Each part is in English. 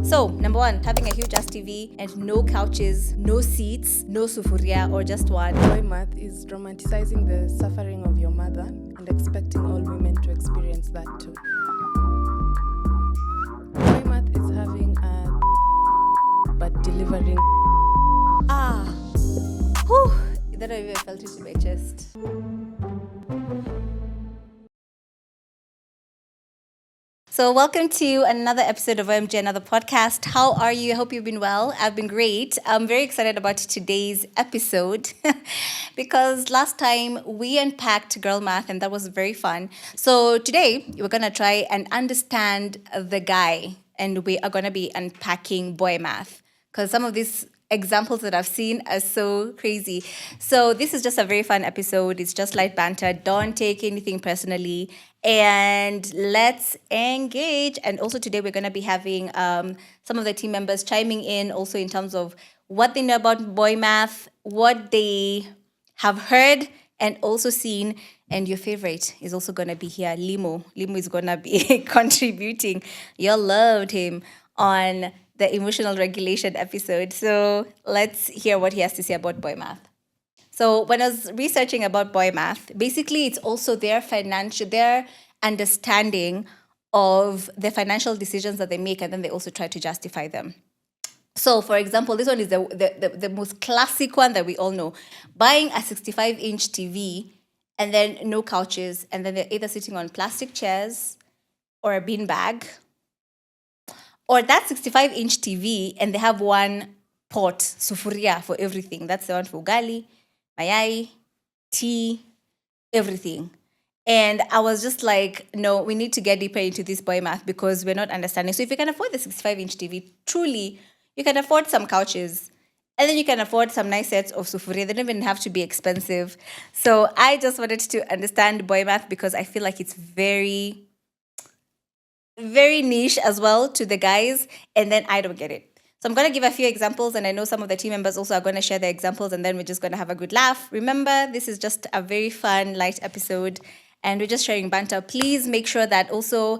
So, number one, having a huge ass TV and no couches, no seats, no sufuria, or just one. Boy math is romanticizing the suffering of your mother and expecting all women to experience that too. Boy math is having a but delivering. Whew, that I even felt it in my chest. So welcome to another episode of OMG, another podcast. How are you? I hope you've been well. I've been great. I'm very excited about today's episode because last time we unpacked girl math and that was very fun. So today we're going to try and understand the guy and we are going to be unpacking boy math because some of these examples that I've seen are so crazy. So this is just a very fun episode. It's just light banter. Don't take anything personally. And let's engage. And also today we're going to be having some of the team members chiming in also in terms of what they know about boy math, what they have heard and also seen. And your favorite is also going to be here, Limo. Limo is going to be contributing. You loved him on the emotional regulation episode. So let's hear what he has to say about boy math. So when I was researching about boy math, basically it's also their understanding of the financial decisions that they make, and then they also try to justify them. So, for example, this one is the most classic one that we all know. Buying a 65-inch TV and then no couches, and then they're either sitting on plastic chairs or a beanbag, or that 65-inch TV and they have one pot, sufuria, for everything. That's the one for ugali, mayai, tea, everything. And I was just like, no, we need to get deeper into this boy math because we're not understanding. So if you can afford the 65-inch TV, truly, you can afford some couches. And then you can afford some nice sets of sufuria. They don't even have to be expensive. So I just wanted to understand boy math because I feel like it's very niche as well to the guys, and then I don't get it. So I'm going to give a few examples, and I know some of the team members also are going to share their examples, and then we're just going to have a good laugh. Remember, this is just a very fun, light episode, and we're just sharing banter. Please make sure that also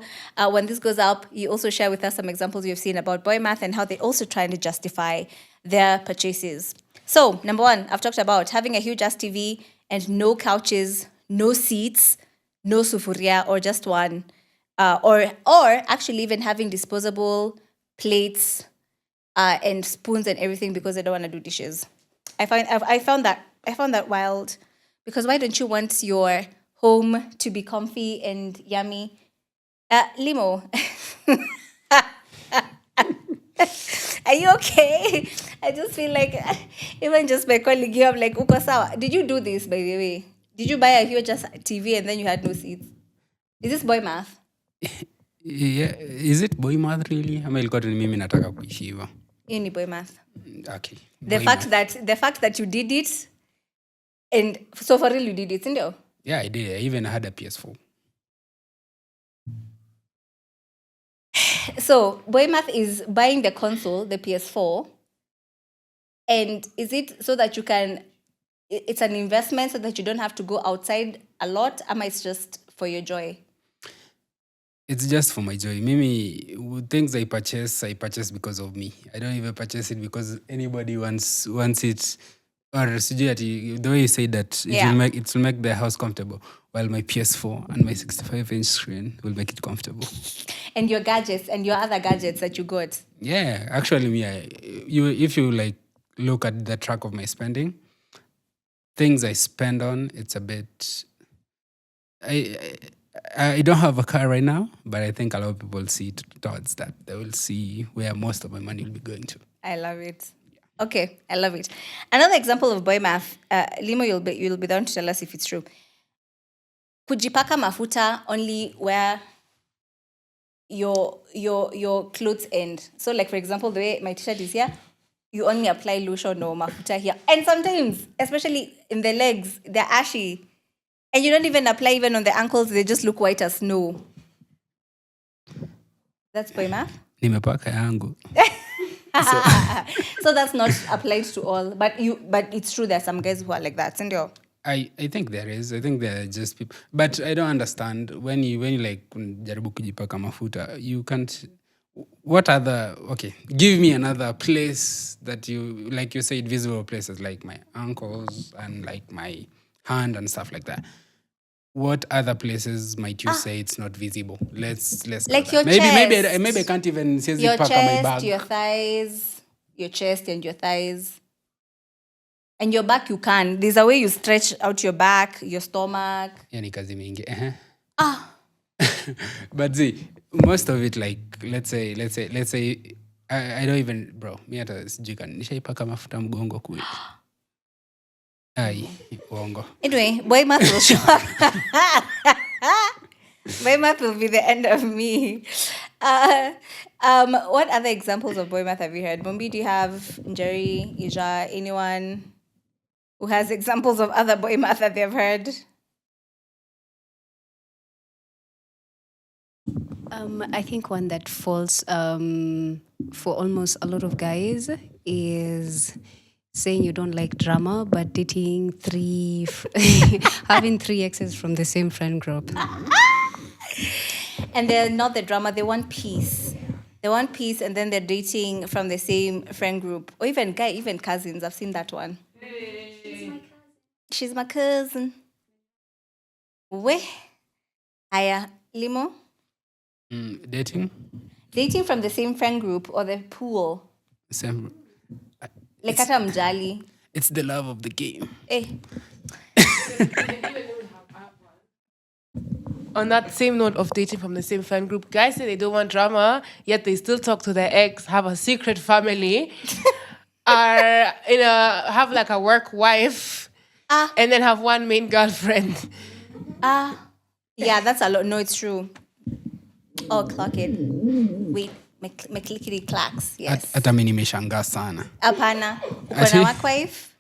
when this goes up, you also share with us some examples you've seen about boy math and how they also trying to justify their purchases. So, number one, I've talked about having a huge ass TV and no couches, no seats, no sufuria, or just one. Or actually even having disposable plates and spoons and everything because they don't want to do dishes. I found that wild because why don't you want your home to be comfy and yummy? Limo, are you okay? I just feel like even just by calling you, I'm like, uko sawa. Did you do this, by the way? Did you buy a huge TV and then you had no seats? Is this boy math? Yeah, is it boy math really? Ama ilikuwa tu ni mimi nataka kuishi hivyo. Hiyo ni boy math. Okay. The fact that you did it, and so for real you did it, ndio? Yeah, I did. I even had a PS4. So boy math is buying the console, the PS4, and is it so that you can? It's an investment so that you don't have to go outside a lot, or it's just for your joy? It's just for my joy. Mimi, things I purchase because of me. I don't even purchase it because anybody wants it. Or the way you say that, it will make the house comfortable, while my PS4 and my 65-inch screen will make it comfortable. And your gadgets and your other gadgets that you got. Yeah, actually, if you like look at the track of my spending, things I spend on, it's a bit. I don't have a car right now, but I think a lot of people see towards that. They will see where most of my money will be going to. I love it. Yeah. Okay, I love it. Another example of boy math, Limo, you'll be down to tell us if it's true. Kujipaka mafuta only where your clothes end. So, like for example, the way my t-shirt is here, you only apply lotion or mafuta here, and sometimes, especially in the legs, they're ashy. And you don't even apply even on the ankles. They just look white as snow. That's boy math? Nimepaka yangu. So that's not applied to all. But it's true there are some guys who are like that. I think there is. I think there are just people. But I don't understand. When you like jaribu kujipaka mafuta, you can't. what other, okay, give me another place that you, like you said, visible places like my ankles and like my hand and stuff like that. What other places might you say it's not visible? Let's go Like there. your Maybe I chest. can't even see Your it pack on my chest, bag. your thighs, your chest and your thighs. And your back, you can. There's a way you stretch out your back, your stomach. Yani kazi mingi. Ah, But see, most of it, like let's say I don't even, bro, mi hata sijui kan nishaipaka mafuta mgongo kweli. Ai, uongo. anyway, boy math will show up. Boy math will be the end of me. What other examples of boy math have you heard? Mumbi, do you have Jerry, Ija, anyone who has examples of other boy math that they've heard? I think one that falls for almost a lot of guys is saying you don't like drama, but dating having three exes from the same friend group. And they're not the drama, they want peace. They want peace, and then they're dating from the same friend group. Or even cousins. I've seen that one. She's my cousin. We Aya Limo. Dating? Dating from the same friend group or the pool. Same. Like hata mjali. It's the love of the game. Eh. On that same note of dating from the same friend group, guys say they don't want drama, yet they still talk to their ex, have a secret family, are have like a work wife, and then have one main girlfriend. Yeah, that's a lot. No, it's true. Oh, clock it. Wait, my clickety clacks. Yes. Hata mi nimeshangaa sana. Apana. Uko na work wife,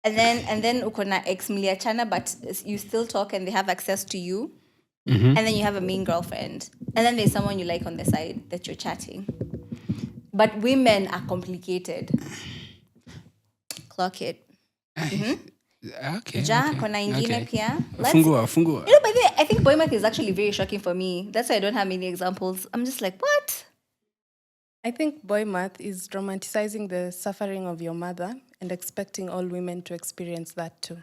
and then uko na ex mliachana, but you still talk and they have access to you. And then you have a main girlfriend. And then there's someone you like on the side that you're chatting. But women are complicated. Clock it. Okay. Kona ingine pia. Fungua. You know, by the way, I think boy math is actually very shocking for me. That's why I don't have many examples. I'm just like, what? I think boy math is romanticizing the suffering of your mother and expecting all women to experience that too.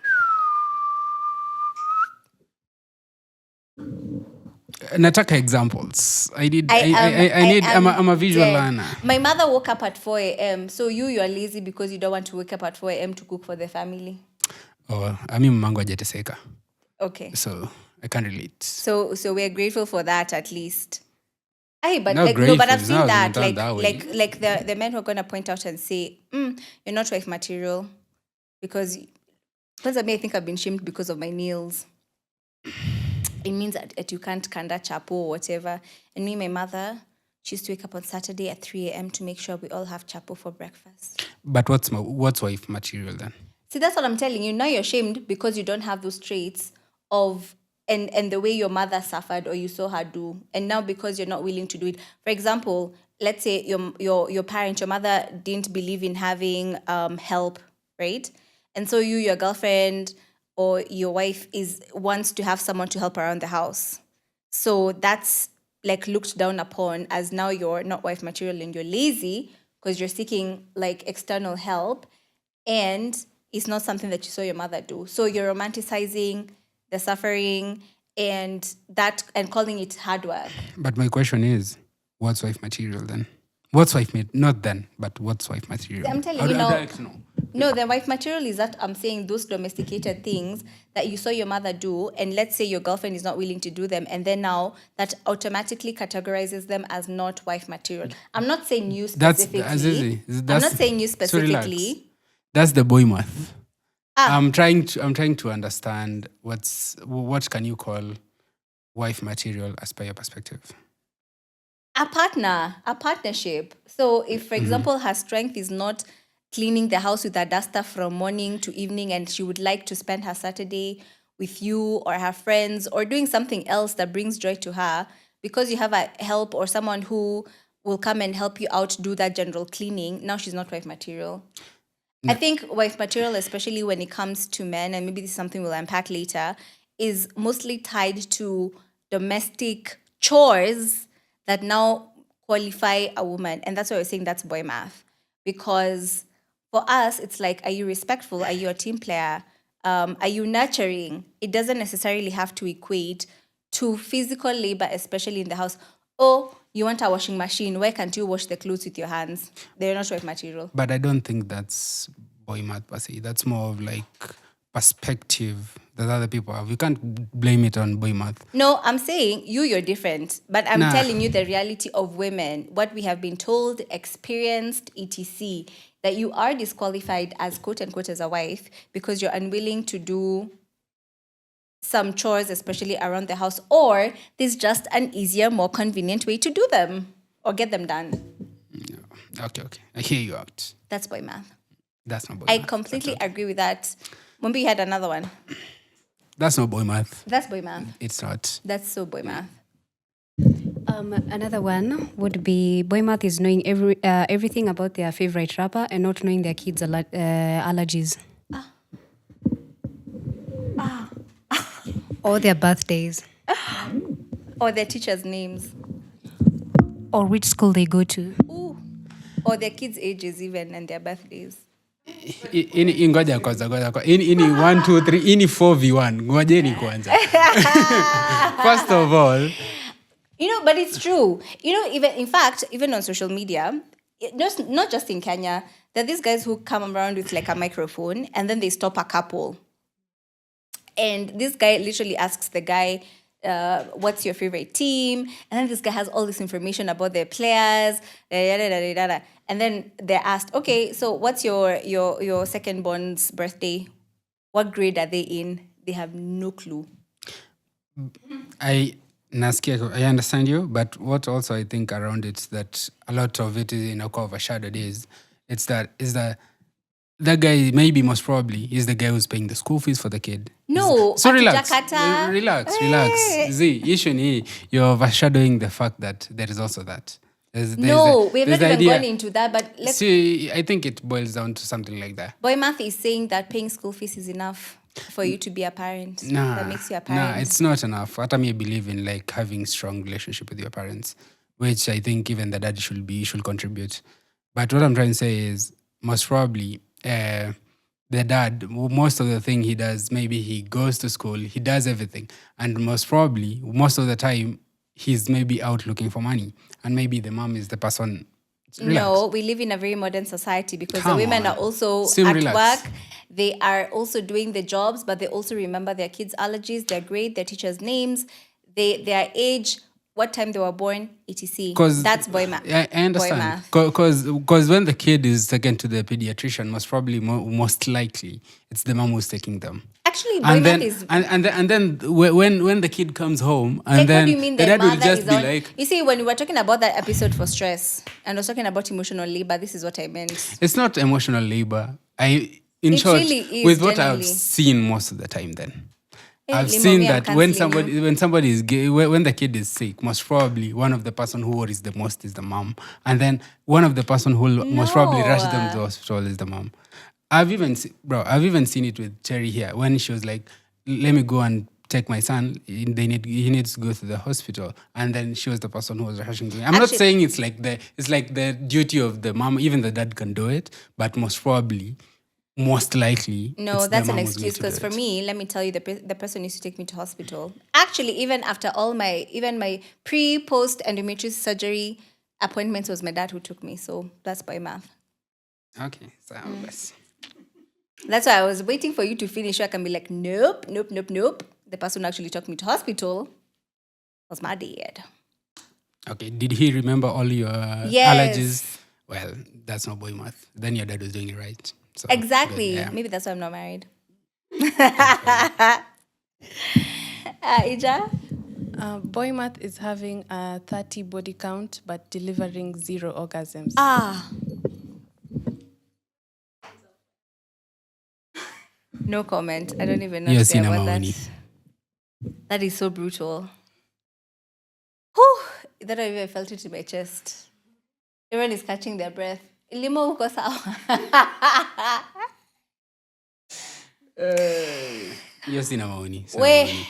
Nataka examples. I'm a visual learner. My mother woke up at 4 a.m. So you are lazy because you don't want to wake up at 4 a.m. to cook for the family. Oh, ami mamangu hajateseka. Okay. So I can't relate. So we're grateful for that at least. But Not I've grateful, seen it's not that done that way. like the men who are gonna point out and say, you're not wife material because I think I've been shamed because of my nails. It means that you can't kanda chapo or whatever. And me, my mother, she used to wake up on Saturday at 3 a.m. to make sure we all have chapo for breakfast. But what's wife material then? See, that's what I'm telling you. Now you're shamed because you don't have those traits of and the way your mother suffered or you saw her do. And now because you're not willing to do it. For example, let's say your parent, your mother didn't believe in having help, right? And so your girlfriend or your wife wants to have someone to help around the house. So that's like looked down upon as now you're not wife material and you're lazy because you're seeking like external help, and it's not something that you saw your mother do. So you're romanticizing the suffering and calling it hard work. But my question is, what's wife material then? What's wife not then, but what's wife material? I'm telling you now. I'd like to know. No, the wife material is that I'm saying those domesticated things that you saw your mother do, and let's say your girlfriend is not willing to do them, and then now that automatically categorizes them as not wife material. I'm not saying you specifically. I'm not saying you specifically. That's the boy math. I'm trying to understand what can you call wife material as per your perspective? A partnership. So if, for example, her strength is not cleaning the house with a duster from morning to evening, and she would like to spend her Saturday with you or her friends or doing something else that brings joy to her, because you have a help or someone who will come and help you out do that general cleaning, now she's not wife material. I think wife material, especially when it comes to men, and maybe this is something we'll unpack later, is mostly tied to domestic chores that now qualify a woman. And that's why we're saying that's boy math. Because for us, it's like, are you respectful? Are you a team player? Are you nurturing? It doesn't necessarily have to equate to physical labor, especially in the house. Oh, you want a washing machine. Why can't you wash the clothes with your hands? They're not wet material. But I don't think that's boy math per se. That's more of like perspective that other people have. You can't blame it on boy math. No, I'm saying you're different. But I'm Nah. telling you the reality of women, what we have been told, experienced, etc., that you are disqualified as quote unquote as a wife because you're unwilling to do some chores, especially around the house, or there's just an easier, more convenient way to do them or get them done. Okay. I hear you out. That's boy math. That's not boy I math. completely agree with that. Mumbi had another one. That's not boy math. That's boy math. It's not. That's so boy math. Another one would be boy math is knowing everything about their favorite rapper and not knowing their kids' allergies. Or their birthdays. Or their teachers' names. Or which school they go to. Ooh. Or their kids' ages even and their birthdays. Ngoja kwanza. Ini 1 2 3 ini 4v1. Ngojeni kwanza. First of all, But it's true. Even in fact, even on social media, not just in Kenya, there are these guys who come around with like a microphone and then they stop a couple. And this guy literally asks the guy, what's your favorite team? And then this guy has all this information about their players. And then they're asked, okay, so what's your second born's birthday? What grade are they in? They have no clue. I understand you, but what also I think around it that a lot of it is overshadowed is that guy maybe most probably is the guy who's paying the school fees for the kid. No, So relax. Jakarta. Relax. See, issue ni, you're overshadowing the fact that there is also that. There's We have there's not the even idea- gone into that, but let's. See, I think it boils down to something like that. Boy math is saying that paying school fees is enough for you to be a parent. That makes you a parent. Nah, it's not enough. What I believe in like having strong relationship with your parents, which I think even the dad should contribute. But what I'm trying to say is most probably the dad, most of the thing he does, maybe he goes to school, he does everything. And most probably, most of the time, he's maybe out looking for money. And maybe the mom is the person. Relax. No, we live in a very modern society because Come the women on. are also Still at relax. work. They are also doing the jobs, but they also remember their kids' allergies, their grade, their teachers' names, their age, what time they were born, etc. That's boy math. I understand. Because when the kid is taken to the pediatrician, most likely, it's the mom who's taking them. Actually, boy And math then, is. and then when the kid comes home, and Like, then what do you mean the the dad will mother just is be on? like, You see, when we were talking about that episode for stress, and I was talking about emotional labor, this is what I meant. it's not emotional labor. In It short, really is, with what genuinely. I've seen most of the time, then I've Limo, seen me, I'm that when cancelling somebody is gay, when the kid is sick, most probably one of the person who worries the most is the mom, and then one of the person who will most probably rush them to the hospital is the mom. I've even seen it with Cherry here when she was like, "Let me go and take my son. He needs to go to the hospital," and then she was the person who was rushing to me. I'm not Actually- saying it's like the duty of the mom. Even the dad can do it, but most likely, No, it's the that's an mom who's going excuse to do because for it. me, let me tell you, the person used to take me to hospital. Actually, even after all my pre-post endometriosis surgery appointments, was my dad who took me. So that's by math. Okay, so that's- That's why I was waiting for you to finish so I can be like, nope. The person who actually took me to hospital was my dad. okay. Did he remember all your Yes. allergies? Well, that's not boy math. Then your dad was doing it right. So, Exactly. good, yeah. Maybe that's why I'm not married. Ija? Boy math is having a 30 body count but delivering 0 orgasms. No comment. I don't even know You're to say about Sinamaoni. that. That is so brutal. Whew, that I even felt it in my chest. Everyone is catching their breath. Limo uko sawa. You're Sinamaoni. We.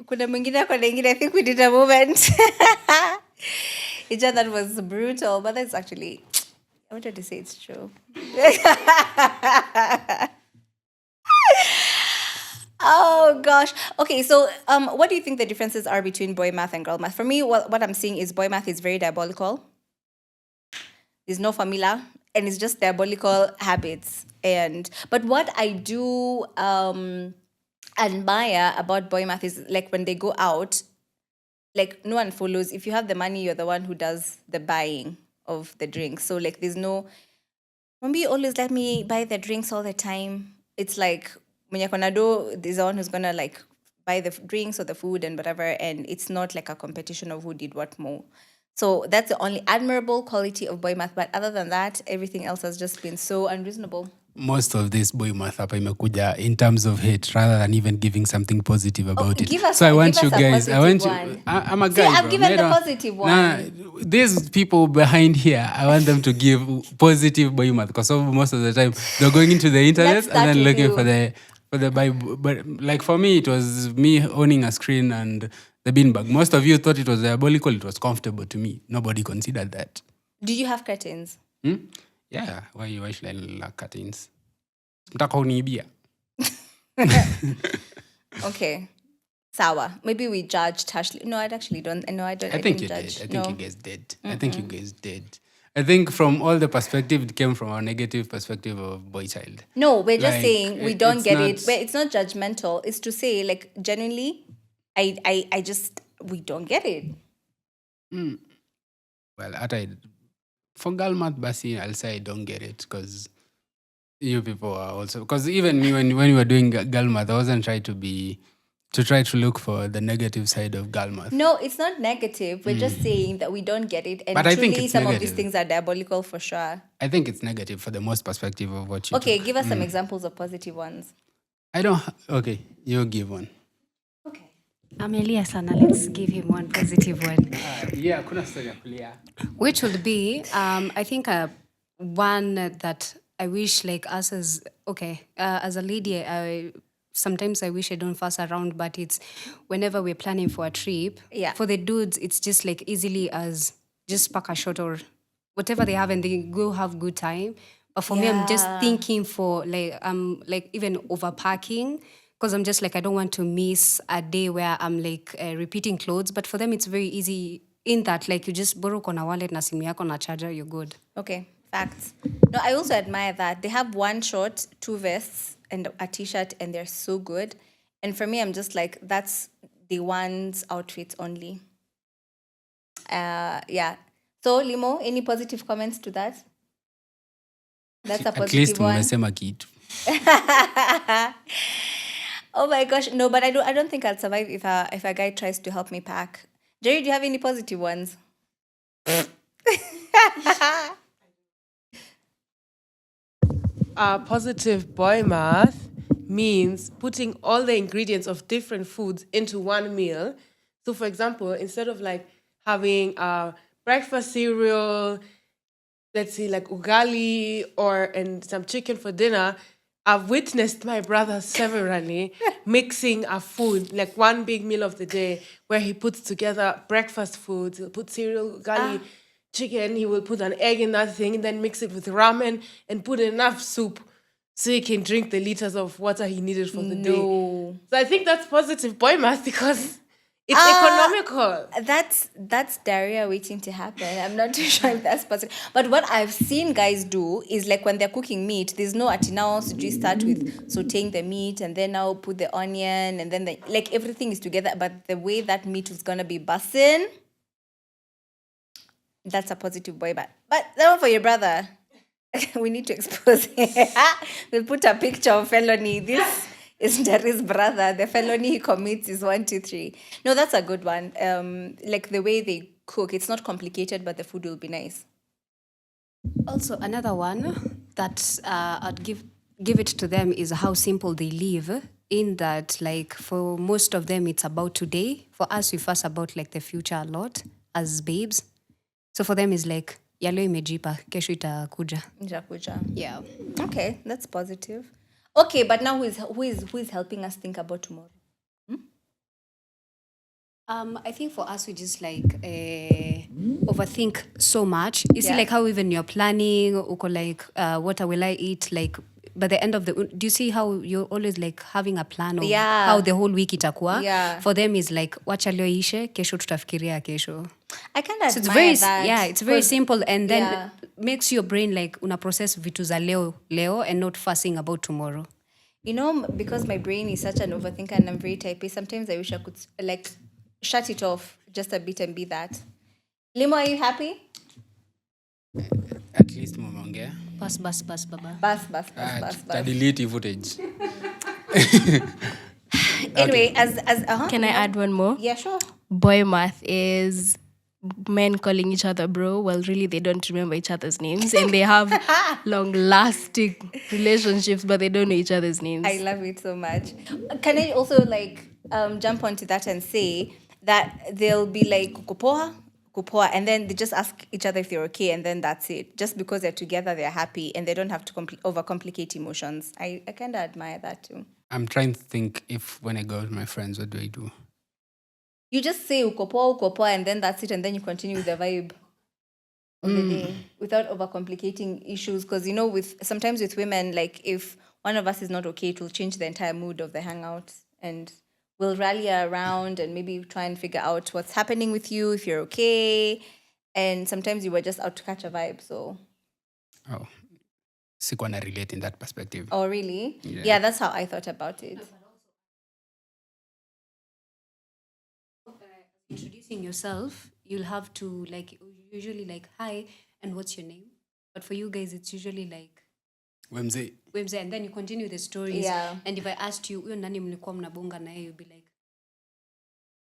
Kuna mwingine ako na ingine. I think we did a moment. Ija, that was brutal, but that's actually, I wanted to say it's true. Oh gosh. Okay, so what do you think the differences are between boy math and girl math? For me, what I'm seeing is boy math is very diabolical. There's no formula, and it's just diabolical habits. And but what I do admire about boy math is like when they go out, like no one follows. If you have the money, you're the one who does the buying of the drinks. So like there's no Mombi always let me buy the drinks all the time. It's like mwenye kona do is the one who's gonna like buy the drinks or the food and whatever, and it's not like a competition of who did what more. So that's the only admirable quality of boy math. But other than that, everything else has just been so unreasonable. Most of this boy math hapa imekuja in terms of hate rather than even giving something positive about it. Give us So I want give you us a guys, I want positive you, one. I'm a See, guy. I've bro. given They the don't- positive one. Nah, these people behind here, I want them to give positive boy math because most of the time they're going into the internet Let's and start then with looking you. for the Bible. But like for me, it was me owning a screen and the beanbag. Most of you thought it was diabolical. It was comfortable to me. Nobody considered that. Do you have curtains? Yeah, why should I lack curtains? Mtaka uniibia. Okay. Sawa. Maybe we judged Ashley. No, I actually don't. No, I don't. I think you didn't judge. did. I no. think you guys did. I think you guys did. I think from all the perspective, it came from a negative perspective of boy child. No, we're just Like, saying we don't it's get not- it. But it's not judgmental. It's to say, like, genuinely, I just we don't get it. Well, for girl math basi, I'll say I don't get it because you people are also because even me when we were doing girl math, I wasn't trying to try to look for the negative side of girl math. No, it's not negative. We're just saying that we don't get it, and But I think truly, it's some of these negative. things are diabolical for sure. I think it's negative for the most perspective of what you Okay, took. give us some examples of positive ones. I don't. Okay, you give one. Okay. Amelia Sana, let's give him one positive one. Yeah, kuna story ya kulia. Which would be, I think, one that I wish, like us as as a lady, sometimes I wish I don't fuss around, but it's whenever we're planning for a trip. Yeah. For the dudes, it's just like easily as just pack a shot or whatever they have, and they go have good time. But for me, I'm just Yeah. thinking for like even overpacking. Because I'm just like, I don't want to miss a day where I'm like repeating clothes. But for them, it's very easy in that, like you just borrow kona wallet na simu yako na charger, you're good. Okay, facts. No, I also admire that. They have one short, two vests, and a t-shirt, and they're so good. And for me, I'm just like, that's the one's outfits only. Yeah. So, Limo, any positive comments to that? That's a At least positive one. mmesema kitu. Oh my gosh, no, but I don't think I'll survive if a guy tries to help me pack. Jerry, do you have any positive ones? Positive boy math means putting all the ingredients of different foods into one meal. So, for example, instead of like having breakfast cereal, let's say like ugali and some chicken for dinner, I've witnessed my brother severally mixing a food, like one big meal of the day, where he puts together breakfast foods. He'll put cereal, ugali, chicken. He will put an egg in that thing, and then mix it with ramen and put enough soup so he can drink the liters of water he needed for the day. No. So I think that's positive boy math because it's economical. That's diarrhea waiting to happen. I'm not too sure if that's possible. But what I've seen guys do is like when they're cooking meat, there's no ati now so you start with sauteing the meat and then now put the onion and then like everything is together. But the way that meat is gonna be bussin', that's a positive boy. But that one for your brother. We need to expose him. We'll put a picture of felony. This is Jerry's brother. The felony he commits is 1, 2, 3. No, that's a good one. Like the way they cook, it's not complicated, but the food will be nice. Also, another one that I'd give it to them is how simple they live. In that, like for most of them, it's about today. For us, we fuss about like the future a lot as babes. So for them, it's like ya leo imejipa, kesho itakuja. Njakuja. Yeah. Okay, that's positive. Okay, but now who is helping us think about tomorrow? I think for us, we just like overthink so much. You see, Yeah. like how even you're planning, uko like, what will I eat? Like, by the end of the, do you see how you're always like having a plan of Yeah. how the whole week itakuwa? Yeah. For them is like, wacha leo ishe, kesho tutafikiria kesho. I kind of So it's admire very, that. it's very 'cause- simple, and then yeah. makes your brain like una process vitu za leo and not fussing about tomorrow. You know, because my brain is such an overthinker and I'm very typey, sometimes I wish I could like shut it off just a bit and be that. Limo, are you happy? At least mumeongea. Bas, baba. Bus. Delete footage. Anyway, as Can I add one more? Yeah, sure. Boy math is men calling each other bro while really they don't remember each other's names and they have long lasting relationships but they don't know each other's names. I love it so much. Can I also like jump onto that and say that they'll be like kupoa, and then they just ask each other if they're okay, and then that's it. Just because they're together, they're happy, and they don't have to overcomplicate emotions. I kind of admire that too. I'm trying to think if when I go out with my friends, what do I do? You just say ukopoa, and then that's it, and then you continue with the vibe of the day without overcomplicating issues. Because sometimes with women, like if one of us is not okay, it will change the entire mood of the hangout, and we'll rally around and maybe try and figure out what's happening with you, if you're okay. And sometimes you were just out to catch a vibe. So, Oh, sikuwa na relate in that perspective. oh really? Yeah. Yeah, that's how I thought about it. Introducing yourself, you'll have to like usually like hi and what's your name, but for you guys it's usually like Wemze. Website, and then you continue the stories. Yeah. And if I asked you, huyo nani mlikuwa mnabonga naye, you'd be like,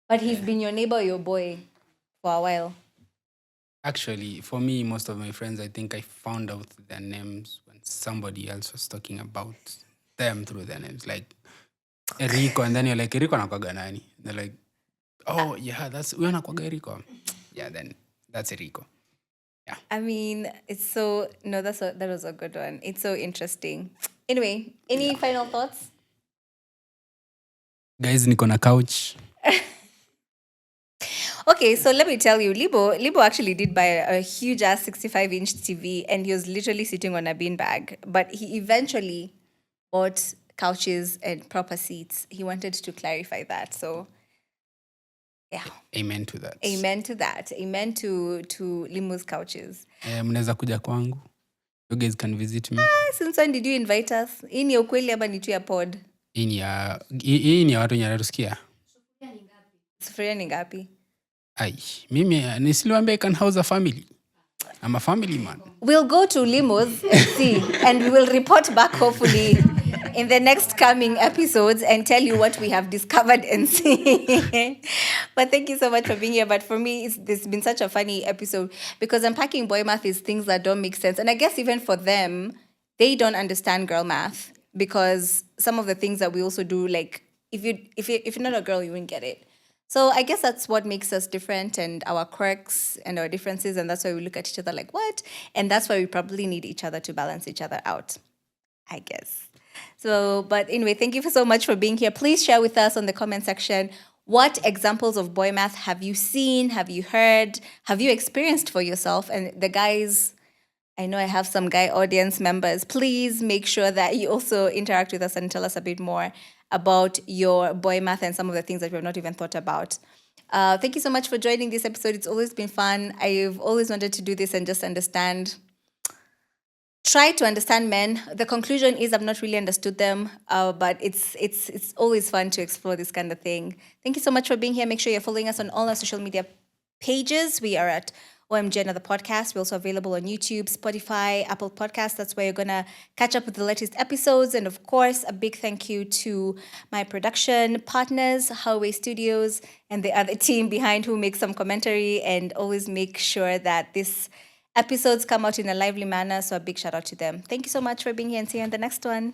But he's been your neighbor, your boy, for a while. Actually, for me, most of my friends, I think I found out their names when somebody else was talking about them through their names. Like Rico, and then you're like, Rico anakwaga nani? They're like, oh, yeah, that's huyo anakwaga Rico. Yeah, then that's Rico. Yeah. I mean, it's so that was a good one. It's so interesting. Anyway, any final thoughts? Guys, niko na couch. Okay, so let me tell you, Libo actually did buy a huge ass 65-inch TV, and he was literally sitting on a beanbag. But he eventually bought couches and proper seats. He wanted to clarify that. So, yeah, Amen to that. amen to that. Amen to Limo's couches. Mnaweza kuja kwangu. You guys can visit me. Since when did you invite us? Hii ni ukweli ama ni tu ya pod? Hii ni ya watu wenye wanatusikia. Sufuria ni ngapi? Ai, mimi nisiliwaambia I can house a family. I'm a family man. We'll go to Limos and see, and we will report back hopefully in the next coming episodes and tell you what we have discovered and seen. But thank you so much for being here. But for me, this has been such a funny episode because unpacking boy math is things that don't make sense. And I guess even for them, they don't understand girl math because some of the things that we also do, like if you're not a girl, you wouldn't get it. So I guess that's what makes us different and our quirks and our differences. And that's why we look at each other like, what? And that's why we probably need each other to balance each other out, I guess. So, but anyway, thank you so much for being here. Please share with us on the comment section. What examples of boy math have you seen? Have you heard? Have you experienced for yourself? And the guys, I know I have some guy audience members. Please make sure that you also interact with us and tell us a bit more about your boy math and some of the things that we have not even thought about. Thank you so much for joining this episode. It's always been fun. I've always wanted to do this and just try to understand men. The conclusion is I've not really understood them, but it's always fun to explore this kind of thing. Thank you so much for being here. Make sure you're following us on all our social media pages. We are at OMG Another Podcast. We're also available on YouTube, Spotify, Apple Podcasts. That's where you're going to catch up with the latest episodes. And of course, a big thank you to my production partners, Howway Studios, and the other team behind who make some commentary and always make sure that these episodes come out in a lively manner. So a big shout out to them. Thank you so much for being here and see you on the next one.